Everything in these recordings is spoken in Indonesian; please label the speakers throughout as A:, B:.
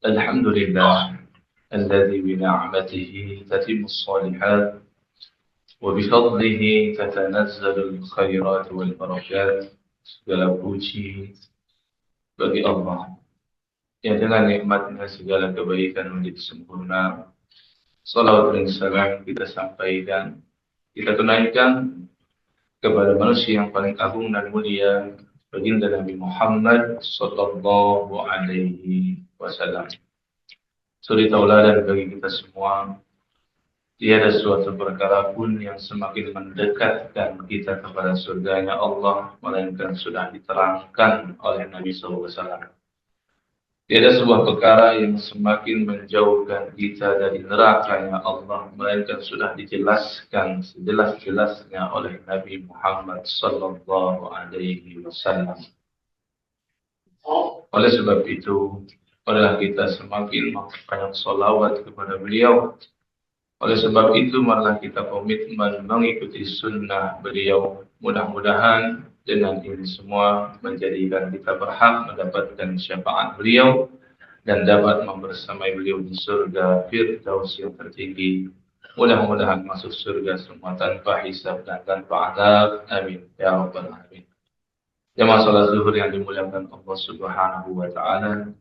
A: الحمد لله الذي بنعمته تتم الصالحات وبفضله تتنزل الخيرات والبركات. Segala puji bagi Allah yang dengan nikmatnya segala kebaikan menjadi sempurna. Salawat dan salam kita sampaikan, kita tunaikan kepada manusia yang paling agung dan mulia, baginda Nabi Muhammad sallallahu alaihi wasallam. Suri tauladan bagi kita semua. Tiada suatu perkara pun yang semakin mendekatkan kita kepada surganya Allah, melainkan sudah diterangkan oleh Nabi SAW. Tiada sebuah perkara yang semakin menjauhkan kita dari nerakanya Allah, melainkan sudah dijelaskan sejelas-jelasnya oleh Nabi Muhammad sallallahu alaihi wasallam. Oleh sebab itu, marilah kita semakin memperbanyak sholawat kepada beliau. Oleh sebab itu, marilah kita komitmen mengikuti sunnah beliau. Mudah-mudahan dengan ini semua menjadikan kita berhak mendapatkan syafaat beliau dan dapat membersamai beliau di surga Firdaus yang tertinggi. Mudah-mudahan masuk surga semua tanpa hisab dan tanpa azab. Amin ya rabbal alamin. Jamaah salat zuhur yang dimuliakan Allah Subhanahu wa taala,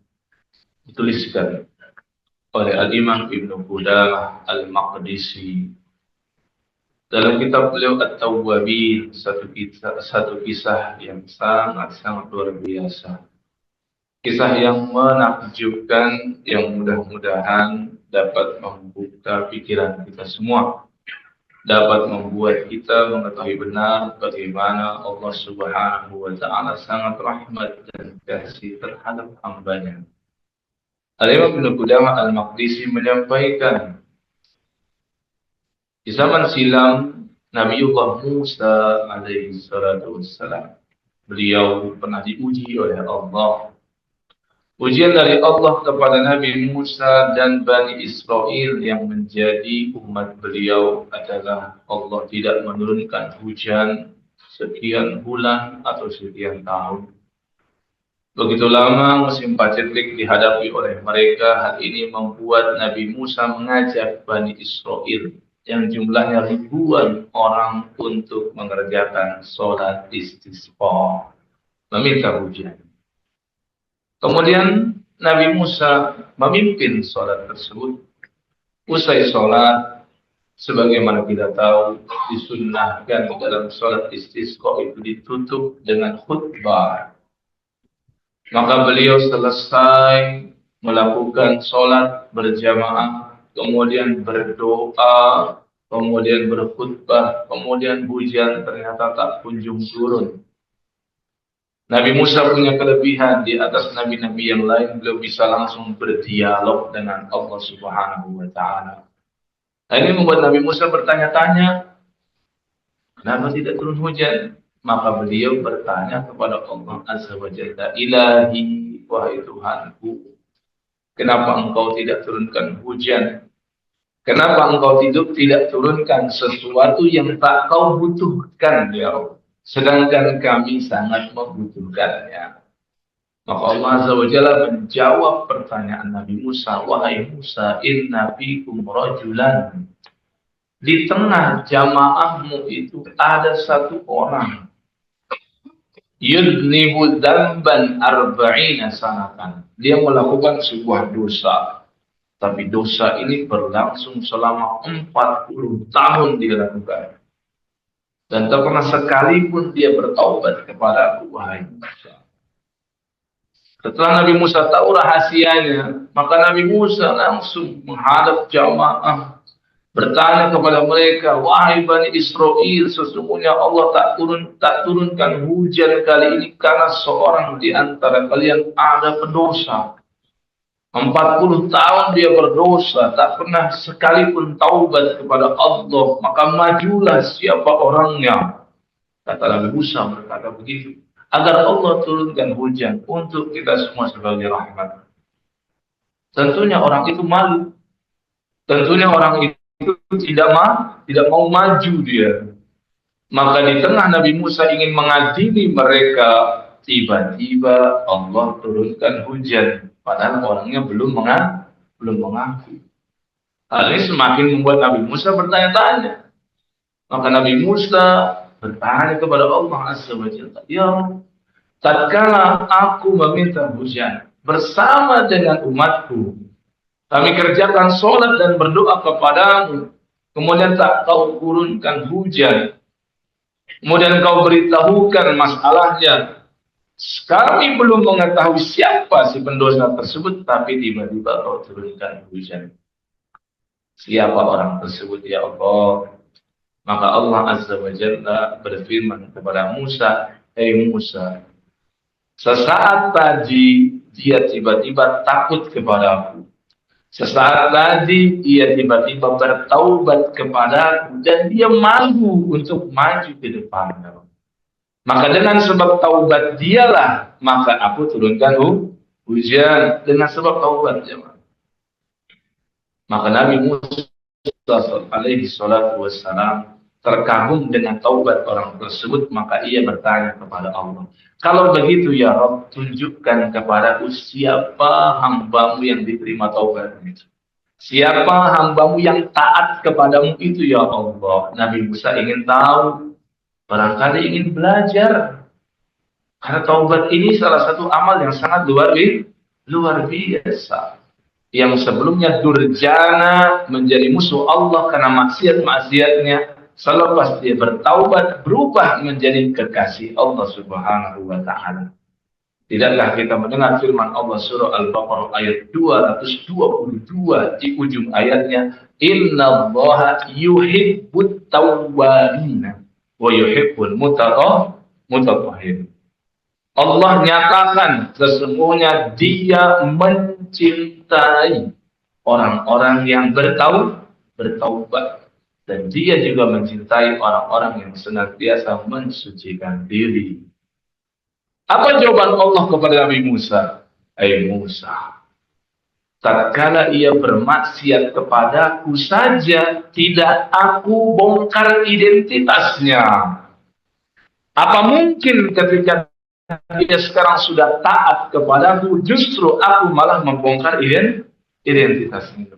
A: dituliskan oleh Al-Imam Ibnu Qudamah Al-Maqdisi dalam kitab beliau At-Tawwabin, satu kisah yang sangat luar biasa. Kisah yang menakjubkan, yang mudah-mudahan dapat membuka pikiran kita semua, dapat membuat kita mengetahui benar bagaimana Allah Subhanahu wa taala sangat rahmat dan kasih terhadap hamba-Nya. Al-Imam Ibnu Qudamah Al-Maqdisi menyampaikan, di zaman silam Nabiullah Musa alaihi salatu wassalam, beliau pernah diuji oleh Allah. Ujian dari Allah kepada Nabi Musa dan Bani Israel yang menjadi umat beliau adalah Allah tidak menurunkan hujan sekian bulan atau sekian tahun. Begitu lama musim paceklik dihadapi oleh mereka. Hal ini membuat Nabi Musa mengajak Bani Israel yang jumlahnya ribuan orang untuk mengerjakan sholat istisqa, meminta hujan. Kemudian Nabi Musa memimpin sholat tersebut. Usai sholat, sebagaimana kita tahu, disunnahkan dalam sholat istisqa itu ditutup dengan khutbah. Maka beliau selesai melakukan sholat berjamaah, kemudian berdoa, kemudian berkhutbah, kemudian hujan ternyata tak kunjung turun. Nabi Musa punya kelebihan di atas nabi-nabi yang lain, beliau bisa langsung berdialog dengan Allah Subhanahu wa taala. Nah, ini membuat Nabi Musa bertanya-tanya, kenapa tidak turun hujan? Maka beliau bertanya kepada Allah Azza wa Jalla, Ilahi, wahai Tuhanku, kenapa engkau tidak turunkan hujan? Kenapa engkau tidak turunkan sesuatu yang tak kau butuhkan, ya Allah? Sedangkan kami sangat membutuhkannya. Maka Allah Azza wa Jalla menjawab pertanyaan Nabi Musa, wahai Musa, inna fikum rajulan. Di tengah jamaahmu itu ada satu orang. Yudnibu dzamban arba'ina sanatan. Dia melakukan sebuah dosa. Tapi dosa ini berlangsung selama 40 tahun dia lakukan. Dan tak pernah sekalipun dia bertaubat kepada aku, wahai Musa. Setelah Nabi Musa tahu rahasianya, maka Nabi Musa langsung menghadap jamaah, bertanya kepada mereka, wahai Bani Israel, sesungguhnya Allah tak turunkan hujan kali ini karena seorang di antara kalian ada pendosa. 40 tahun dia berdosa, tak pernah sekalipun taubat kepada Allah, maka majulah siapa orangnya. Kata Nabi Musa berkata begitu, agar Allah turunkan hujan untuk kita semua sebagai rahmat. Tentunya orang itu malu. Tentunya orang itu tidak mau maju dia. Maka di tengah Nabi Musa ingin mengadili mereka, tiba-tiba Allah turunkan hujan, padahal orangnya belum mengaku. Hal ini semakin membuat Nabi Musa bertanya-tanya. Maka Nabi Musa bertanya kepada Allah Azza wa Jalla, "Ya Rabb, tatkala aku meminta hujan bersama dengan umatku, kami kerjakan sholat dan berdoa kepadamu, kemudian tak kau turunkan hujan, kemudian kau beritahukan masalahnya. Kami belum mengetahui siapa si pendosa tersebut, tapi tiba-tiba kau turunkan hujan. Siapa orang tersebut ya Allah?" Maka Allah Azza wa Jalla berfirman kepada Musa, "Hei Musa, sesaat tadi dia tiba-tiba takut kepadaku. Sesaat tadi ia tiba-tiba bertaubat kepadaku dan dia malu untuk maju ke depannya. Maka dengan sebab taubat dialah maka aku turunkan hujan dengan sebab taubat dia." Maka Nabi Musa alaihi salatu wassalam terkagum dengan taubat orang tersebut, maka ia bertanya kepada Allah, "Kalau begitu ya Rabb, tunjukkan kepadaku siapa hambamu yang diterima taubatnya itu. Siapa hambamu yang taat kepadamu itu ya Allah." Nabi Musa ingin tahu, barangkali ingin belajar. Karena taubat ini salah satu amal yang sangat luar biasa. Yang sebelumnya durjana menjadi musuh Allah karena maksiat-maksiatnya, selepas dia bertaubat berubah menjadi kekasih Allah Subhanahu wa taala. Tidakkah kita mendengar firman Allah surah Al-Baqarah ayat 222 di ujung ayatnya, "Innallaha yuhibbut tawwabin wa yuhibbul mutatahhirin." Allah nyatakan sesungguhnya dia mencintai orang-orang yang bertaubat. Dan dia juga mencintai orang-orang yang senantiasa mensucikan diri. Apa jawaban Allah kepada Nabi Musa? "Hai Musa, tatkala ia bermaksiat kepadaku saja, tidak aku bongkar identitasnya. Apa mungkin ketika dia sekarang sudah taat kepadaku, justru aku malah membongkar identitasnya."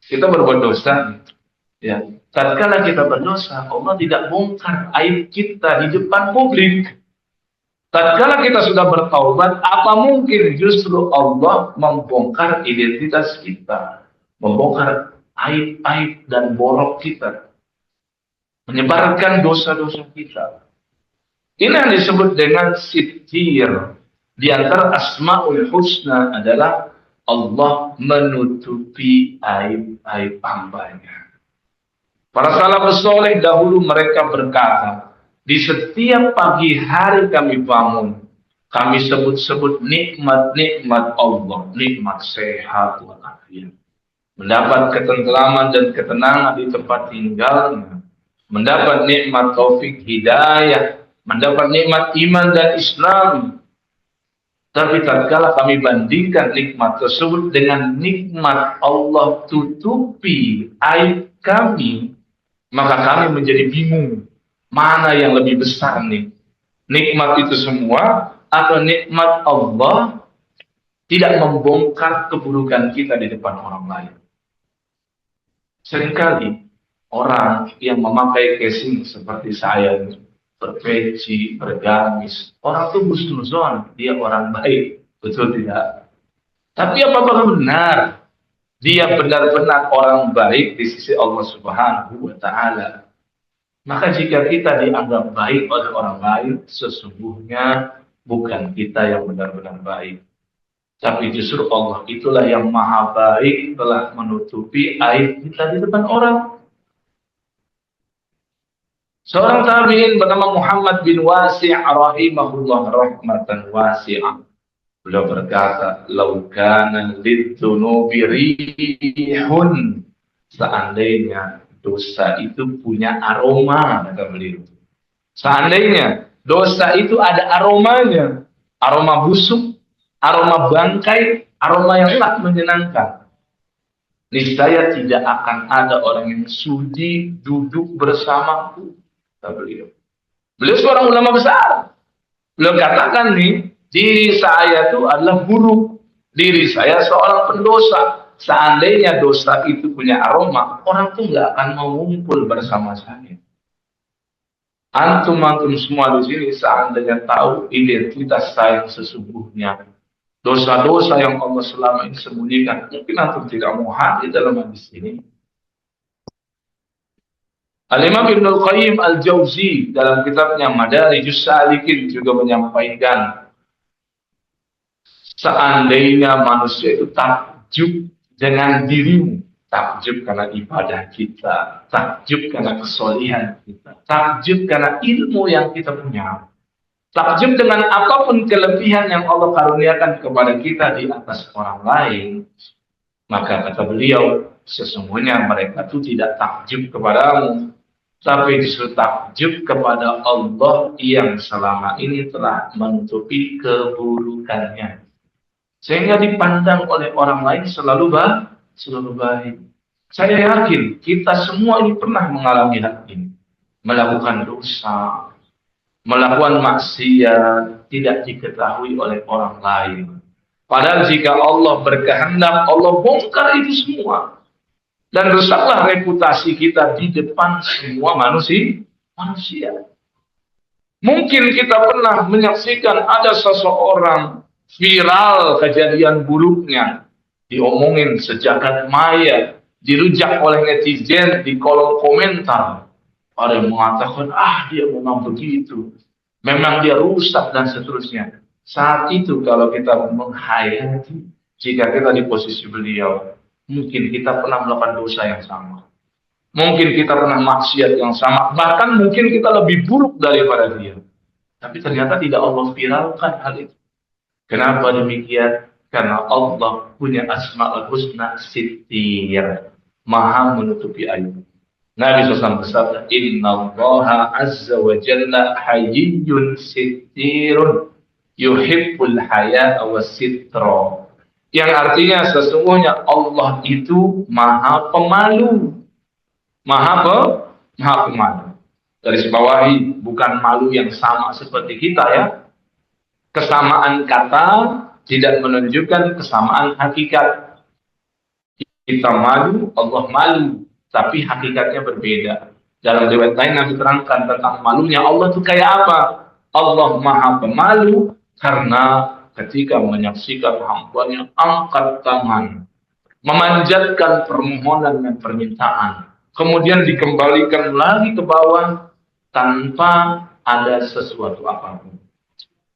A: Kita berbuat dosa, ya. Tatkala kita berdosa, Allah tidak bongkar aib kita di depan publik. Tatkala kita sudah bertaubat, apa mungkin justru Allah membongkar identitas kita, membongkar aib-aib dan borok kita, menyebarkan dosa-dosa kita. Ini yang disebut dengan sitir. Di antara Asmaul Husna adalah Allah menutupi aib-aib hambanya. Para salafus soleh dahulu mereka berkata, di setiap pagi hari kami bangun, kami sebut-sebut nikmat-nikmat Allah, nikmat sehat walafiat, mendapat ketentraman dan ketenangan di tempat tinggalnya, mendapat nikmat taufik hidayah, mendapat nikmat iman dan Islam. Tapi tatkala kami bandingkan nikmat tersebut dengan nikmat Allah tutupi aib kami, maka kami menjadi bingung. Mana yang lebih besar nih? Nikmat itu semua atau nikmat Allah tidak membongkar keburukan kita di depan orang lain? Seringkali orang yang memakai casing seperti saya ini, berpeci, bergamis, orang itu husnuzon, dia orang baik, betul tidak? Tapi apakah benar dia benar-benar orang baik di sisi Allah Subhanahu wa taala? Maka jika kita dianggap baik oleh orang lain, sesungguhnya bukan kita yang benar-benar baik, tapi justru Allah itulah yang maha baik telah menutupi aib kita di depan orang. Seorang tabi'in bernama Muhammad bin Wasi' rahimahullah rahmatan wasi'ah. Beliau berkata, "Lau kana lidzunubi rihun." Seandainya dosa itu punya aroma, kata beliau. Seandainya dosa itu ada aromanya, aroma busuk, aroma bangkai, aroma yang tak menyenangkan, niscaya tidak akan ada orang yang sudi duduk bersamaku. Beliau seorang ulama besar. Lo katakan nih, diri saya itu adalah buruk. Diri saya seorang pendosa. Seandainya dosa itu punya aroma, orang tuh nggak akan mau ngumpul bersama saya. Antum semua di sini seandainya tahu identitas saya sesungguhnya, dosa-dosa yang Allah selama ini sembunyikan, mungkin antum tidak mau hadir dalam hadis ini. Al-Imam Ibnul Qayyim Al-Jauzi dalam kitabnya Madarijus Salikin juga menyampaikan, seandainya manusia itu takjub dengan dirimu, takjub karena ibadah kita, takjub karena kesolihan kita, takjub karena ilmu yang kita punya, takjub dengan apapun kelebihan yang Allah karuniakan kepada kita di atas orang lain, maka kata beliau, sesungguhnya mereka itu tidak takjub kepadamu, tapi justru takjub kepada Allah yang selama ini telah menutupi keburukannya. Sehingga dipandang oleh orang lain selalu baik. Saya yakin kita semua ini pernah mengalami hal ini. Melakukan dosa, melakukan maksiat, tidak diketahui oleh orang lain. Padahal jika Allah berkehendak, Allah bongkar itu semua. Dan rusaklah reputasi kita di depan semua manusia. Mungkin kita pernah menyaksikan ada seseorang viral kejadian buruknya, diomongin sejagat maya, dirujak oleh netizen di kolom komentar. Ada yang mengatakan, dia memang begitu, memang dia rusak dan seterusnya. Saat itu kalau kita menghayati, jika kita di posisi beliau, mungkin kita pernah melakukan dosa yang sama. Mungkin kita pernah maksiat yang sama. Bahkan mungkin kita lebih buruk daripada dia. Tapi ternyata tidak Allah viralkan hal itu. Kenapa demikian? Karena Allah punya asma'ul husna sitir. Maha menutupi aib. Nabi SAW bersabda, Inna allaha azza wa jalla hayyun sitirun yuhibbul haya'a wa sitra. Yang artinya sesungguhnya Allah itu maha pemalu. Maha pemalu. Garis bawahi, bukan malu yang sama seperti kita ya. Kesamaan kata tidak menunjukkan kesamaan hakikat. Kita malu, Allah malu. Tapi hakikatnya berbeda. Dalam riwayat lain Nabi terangkan tentang malunya Allah itu kayak apa? Allah maha pemalu karena ketika menyaksikan hambanya angkat tangan, memanjatkan permohonan dan permintaan, kemudian dikembalikan lagi ke bawah tanpa ada sesuatu apapun.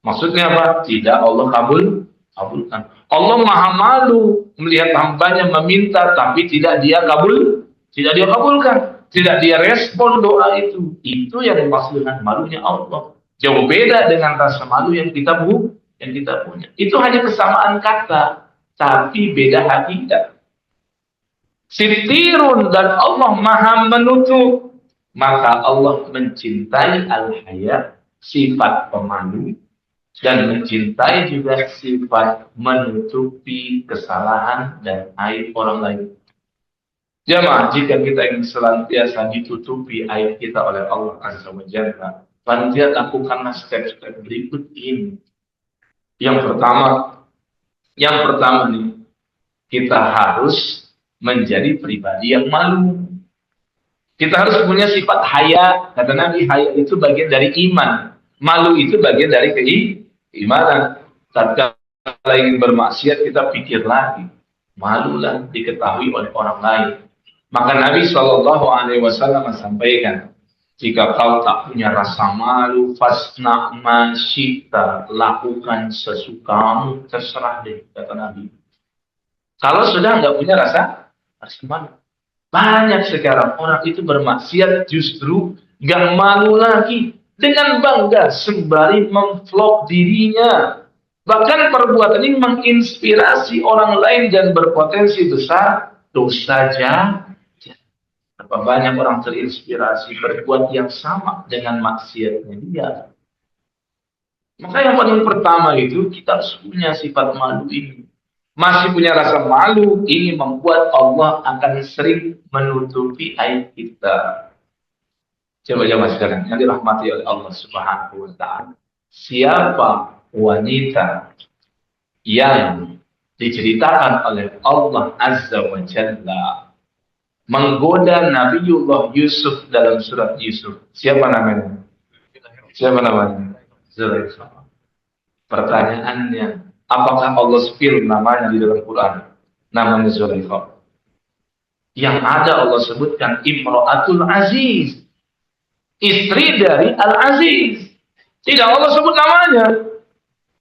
A: Maksudnya apa? Tidak Allah kabulkan. Allah maha malu melihat hambanya meminta tapi tidak dia kabulkan, tidak dia respon doa itu. Itu yang dimaksud dengan malunya Allah. Jauh beda dengan rasa malu yang kita punya. Itu hanya kesamaan kata, tapi beda hakikat. Sitirun, dan Allah maha menutup. Maka Allah mencintai al-haya, sifat pemalu, dan mencintai juga sifat menutupi kesalahan dan aib orang lain. Jamaah, jika kita ingin senantiasa ditutupi aib kita oleh Allah Azza wa Jalla, panitia lakukanlah step-step berikut ini. Yang pertama nih, kita harus menjadi pribadi yang malu. Kita harus punya sifat haya. Kata Nabi, haya itu bagian dari iman. Malu itu bagian dari keimanan. Tatkala ingin bermaksiat, kita pikir lagi. Malulah diketahui oleh orang lain. Maka Nabi SAW sampaikan, jika kau tak punya rasa malu, fasna ma syi'ta, lakukan sesukamu, terserah deh, kata Nabi. Kalau sudah nggak punya rasa malu. Banyak sekarang orang itu bermaksiat justru nggak malu lagi, dengan bangga sembari memvlog dirinya. Bahkan perbuatan ini menginspirasi orang lain dan berpotensi besar dosa jahat. Berapa banyak orang terinspirasi berbuat yang sama dengan maksiatnya dia. Maka yang paling pertama itu kita harus punya sifat malu ini. Masih punya rasa malu, ini membuat Allah akan sering menutupi aib kita. Coba sekalian yang dirahmati oleh Allah Subhanahu wa Ta'ala. siapa wanita yang diceritakan oleh Allah Azza wa Jalla menggoda Nabiullah Yusuf dalam surat Yusuf. Siapa namanya? Siapa namanya? Zulaikha. Pertanyaannya, apakah Allah spill namanya di dalam Quran? Namanya Zulaikha. Yang ada Allah sebutkan Imra'atul Aziz, istri dari Al-Aziz. Tidak Allah sebut namanya.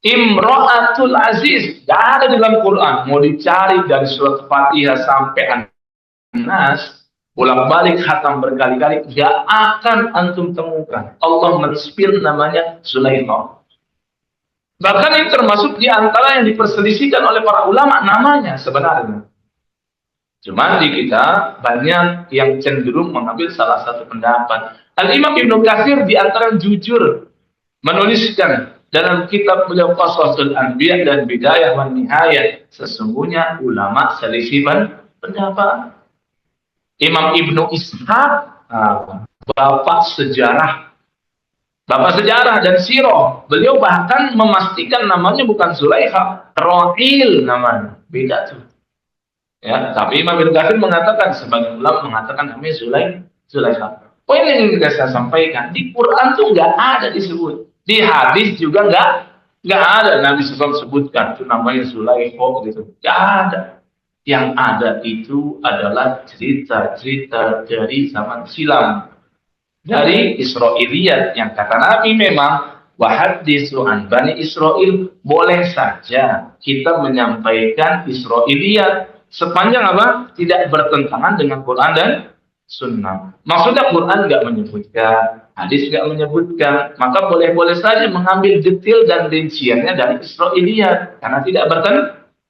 A: Imra'atul Aziz. Tidak ada di dalam Quran. Mau dicari dari surat Fatihah sampai An-Nas, bolak-balik khatam berkali-kali, tidak akan antum temukan. Allah men-spill namanya Zulaikha. Bahkan ini termasuk di antara yang diperselisihkan oleh para ulama namanya sebenarnya. Cuma di kita banyak yang cenderung mengambil salah satu pendapat. Al-Imam Ibnu Katsir di antara yang jujur menuliskan dalam kitab beliau Qasasul Anbiya dan Bidayah wan Nihayah, sesungguhnya ulama selisih pendapat. Imam Ibnu Ishaq, bapak sejarah dan sirah, beliau bahkan memastikan namanya bukan Zulaikha, Ro'il namanya, beda tuh. Ya, tapi Imam Ibnu Katsir mengatakan, sebagian ulama mengatakan namanya Zulaikha. Poin yang ingin saya sampaikan, di Quran tuh nggak ada disebut, di hadis juga nggak ada Nabi SAW sebutkan itu namanya Zulaikha gitu, nggak ada. Yang ada itu adalah cerita-cerita dari zaman silam, dari Israiliyat, yang kata Nabi memang wahaditsu an Bani Israil, boleh saja kita menyampaikan Israiliyat sepanjang apa? Tidak bertentangan dengan Quran dan Sunnah. Maksudnya Quran nggak menyebutkan, hadis nggak menyebutkan, maka boleh-boleh saja mengambil detail dan rinciannya dari Israiliyat karena tidak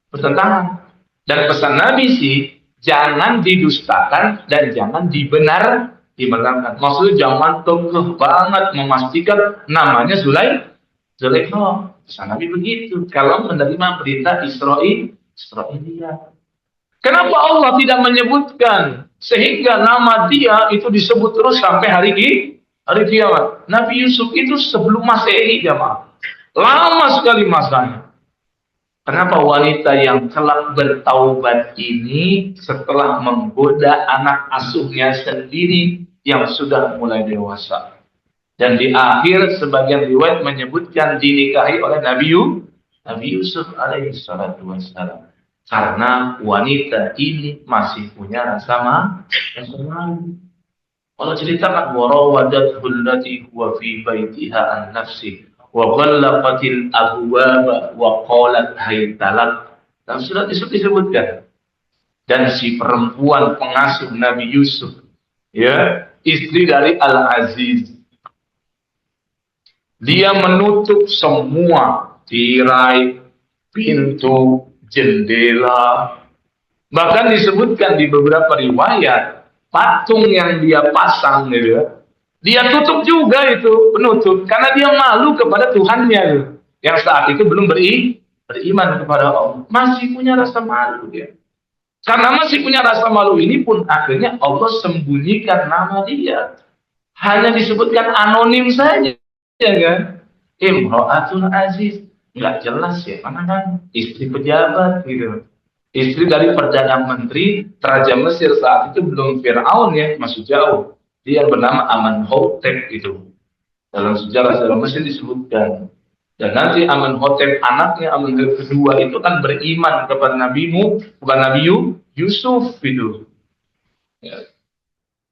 A: bertentangan. Dan pesan Nabi sih, jangan didustakan dan jangan dibenarkan. Maksudnya jangan kekeh banget memastikan namanya Zulaikha. Pesan Nabi begitu. Kalau menerima berita Israiliyat. Kenapa Allah tidak menyebutkan sehingga nama dia itu disebut terus sampai hari kiamat? Nabi Yusuf itu sebelum Masehi, jamaah. Lama sekali masanya. Kenapa wanita yang kelak bertaubat ini setelah menggoda anak asuhnya sendiri yang sudah mulai dewasa? Dan di akhir sebagian riwayat menyebutkan dinikahi oleh Nabi Yusuf alaihi salatu wassalam. Karena wanita ini masih punya rasa malu. Allah ceritakan warawadathu allati huwa fi baitiha an nafsi wa ghallaqatil abwaba wa qalat haytalak. Dan surat itu disebutkan, dan si perempuan pengasuh Nabi Yusuf, ya, istri dari Al-Aziz, dia menutup semua tirai, pintu, jendela. Bahkan disebutkan di beberapa riwayat, patung yang dia pasang gitu, dia tutup juga itu penutup karena dia malu kepada Tuhannya yang saat itu belum beriman kepada Allah, masih punya rasa malu dia. Karena masih punya rasa malu ini pun akhirnya Allah sembunyikan nama dia, hanya disebutkan anonim saja, ya kan? Imra'atul Aziz, nggak jelas ya, mana kan istri pejabat gitu, istri dari perdana menteri Raja Mesir saat itu, belum Fir'aun ya, masih jauh. Dia bernama Amenhotep itu. Dalam sejarah Mesir disebutkan. Dan nanti Amenhotep, anaknya Amenhotep kedua itu kan beriman kepada Nabi Yusuf itu. Ya.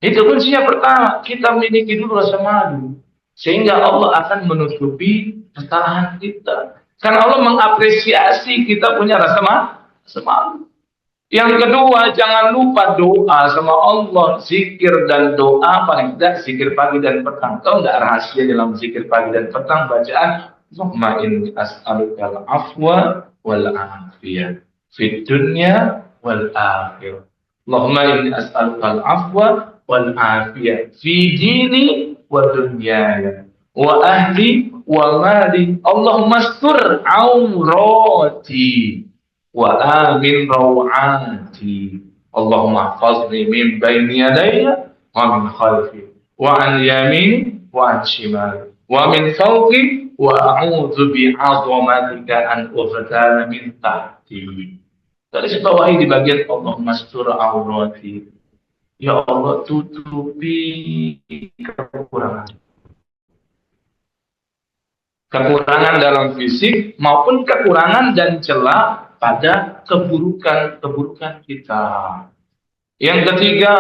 A: Itu kuncinya pertama, kita miliki dulu rasa malu. Sehingga Allah akan menutupi kesalahan kita. Karena Allah mengapresiasi kita punya rasa malu. Yang kedua, jangan lupa doa sama Allah, zikir dan doa, paling tidak zikir pagi dan petang. Tahu nggak rahasia dalam zikir pagi dan petang bacaan? Allahumma inni as'aluka al-afwa wal afiyah fid dunya wal akhirah. Allahumma inni as'aluka al-afwa wal afiyah fi dini wa dunyaya wa ahli wa mali. Allahumma astur aurati wa amin raw'ati. Allahumma hafizni min bayni yadayya wa min khalfi wa an yamini wa an shimali wa min fawqi wa a'udzu bi'azamatika an ughtala min tahti. Garis bawahi di bagian Allahumma astur aurati. Ya Allah, tutupi kekurangan. Kekurangan dalam fisik maupun kekurangan dan celah pada keburukan-keburukan kita. Yang ketiga,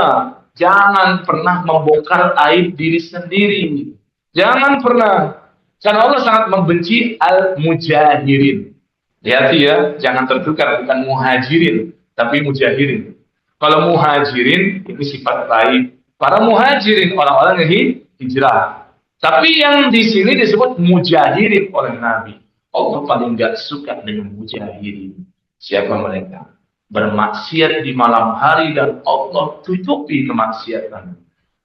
A: jangan pernah membongkar aib diri sendiri. Jangan pernah. Karena Allah sangat membenci al-mujahirin. Hati ya, jangan tertukar, bukan muhajirin, tapi mujahirin. Kalau muhajirin, ini sifat baik. Para muhajirin, orang-orang yang hijrah. Tapi yang di sini disebut mujahirin oleh Nabi. Allah paling gak suka dengan mujahirin. Siapa mereka? Bermaksiat di malam hari dan Allah tutupi kemaksiatan.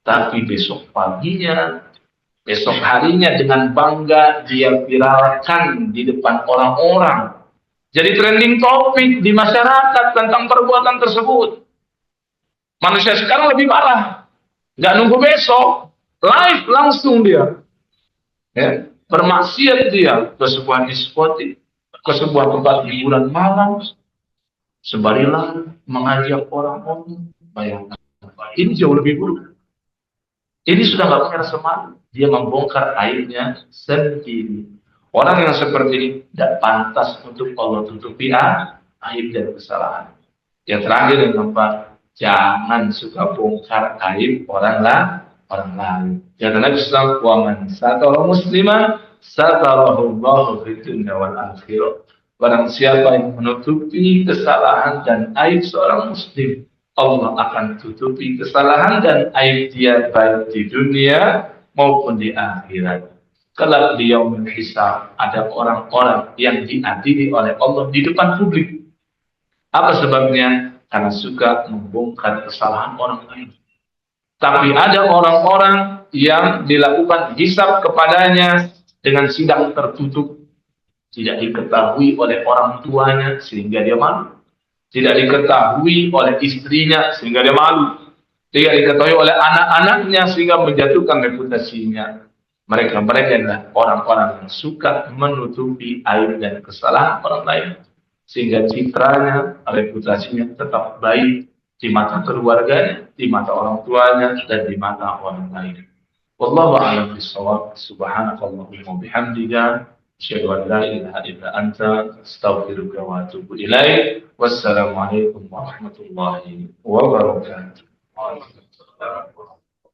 A: Tapi besok paginya, besok harinya dengan bangga dia viralkan di depan orang-orang. Jadi trending topik di masyarakat tentang perbuatan tersebut. Manusia sekarang lebih parah. Gak nunggu besok. Live langsung dia, ya, bermaksiat dia ke sebuah diskotik, ke sebuah tempat hiburan malam, sembari mengajak orang-orang. Bayangkan, ini jauh lebih buruk. Ini sudah nggak punya rasa malu. Dia membongkar aibnya sendiri. Orang yang seperti ini tidak pantas untuk Allah tutupi aib dan kesalahan. Yang terakhir yang keempat, jangan suka bongkar aib orang lain. Ya Nabi Islam wa man satara musliman satarahu Allahu fid dunya wal akhirah. Barang siapa yang menutupi kesalahan dan aib seorang muslim, Allah akan tutupi kesalahan dan aib dia baik di dunia maupun di akhirat. Kelak di yaumul hisab ada orang-orang yang diadili oleh Allah di depan publik. Apa sebabnya? Karena suka membongkar kesalahan orang lain. Tapi ada orang-orang yang dilakukan hisab kepadanya dengan sidang tertutup. Tidak diketahui oleh orang tuanya sehingga dia malu. Tidak diketahui oleh istrinya sehingga dia malu. Tidak diketahui oleh anak-anaknya sehingga menjatuhkan reputasinya. Mereka adalah orang-orang yang suka menutupi aib dan kesalahan orang lain. Sehingga citranya, reputasinya tetap baik di mata keluarganya, di mata orang tuanya, dan di mata orang lain. Wallahu a'lam bishawab. Subhanakallahumma bihamdika, asyhadu an la ilaha illa anta, astaghfiruka wa atubu ilaik. Wassalamualaikum warahmatullahi wabarakatuh.